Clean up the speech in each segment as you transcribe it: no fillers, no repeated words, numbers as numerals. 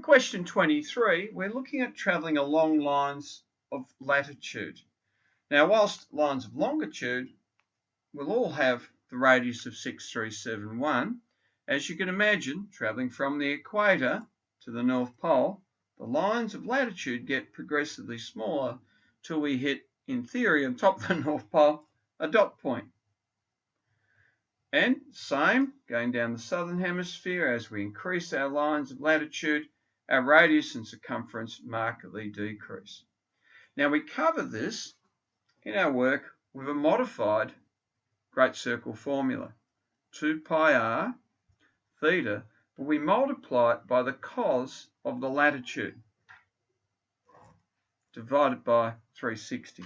In question 23, we're looking at travelling along lines of latitude. Now, whilst lines of longitude will all have the radius of 6371, as you can imagine, travelling from the equator to the North Pole, the lines of latitude get progressively smaller till we hit, in theory, on top of the North Pole, a dot point. And same, going down the southern hemisphere, as we increase our lines of latitude, our radius and circumference markedly decrease. Now, we cover this in our work with a modified great circle formula, 2 pi r theta, but we multiply it by the cos of the latitude, divided by 360.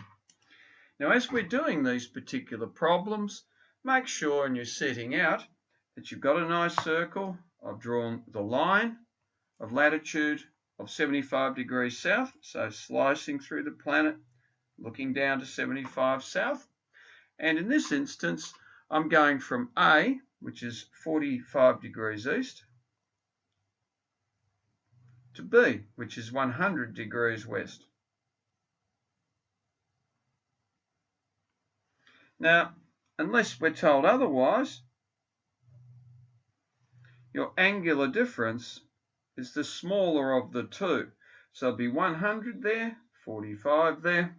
Now, as we're doing these particular problems, make sure when you're setting out that you've got a nice circle. I've drawn the line of latitude of 75 degrees south, so slicing through the planet, looking down to 75 south. And in this instance, I'm going from A, which is 45 degrees east, to B, which is 100 degrees west. Now, unless we're told otherwise, your angular difference is the smaller of the two. So it'll be 100 there, 45 there.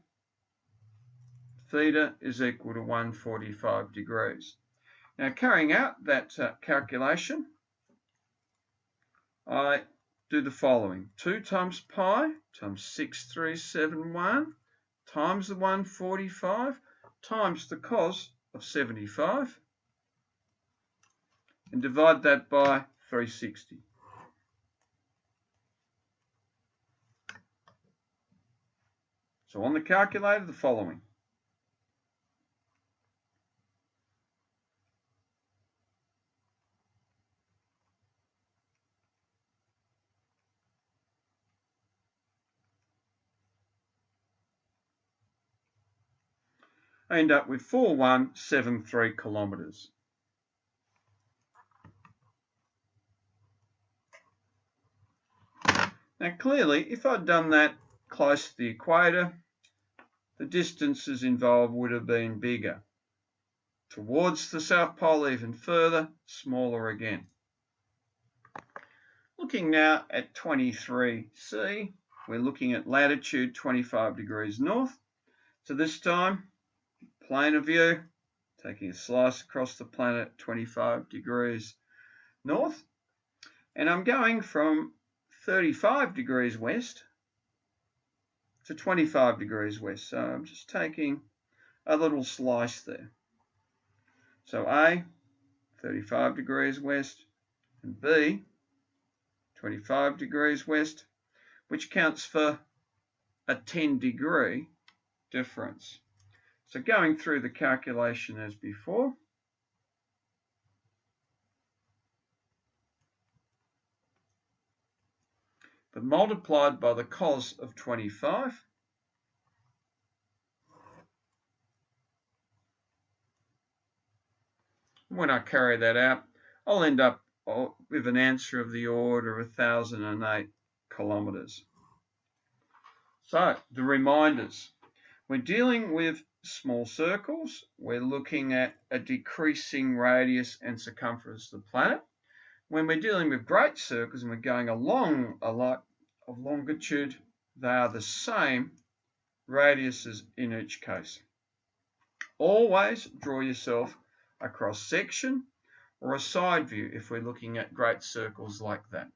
Theta is equal to 145 degrees. Now, carrying out that calculation, I do the following. 2 times pi times 6371 times the 145 times the cos of 75 and divide that by 360. So on the calculator, the following. I end up with 4173 kilometres. Now clearly, if I'd done that close to the equator, the distances involved would have been bigger. Towards the South Pole even further, smaller again. Looking now at 23C, we're looking at latitude 25 degrees north. So this time, plane of view, taking a slice across the planet 25 degrees north. And I'm going from 35 degrees west to 25 degrees west. So I'm just taking a little slice there. So A, 35 degrees west, and B, 25 degrees west, which counts for a 10-degree difference. So going through the calculation as before, but multiplied by the cos of 25, when I carry that out, I'll end up with an answer of the order of 1,008 kilometres. So the reminders. We're dealing with small circles. We're looking at a decreasing radius and circumference of the planet. When we're dealing with great circles and we're going along a lot of longitude, they are the same radiuses in each case. Always draw yourself a cross section or a side view if we're looking at great circles like that.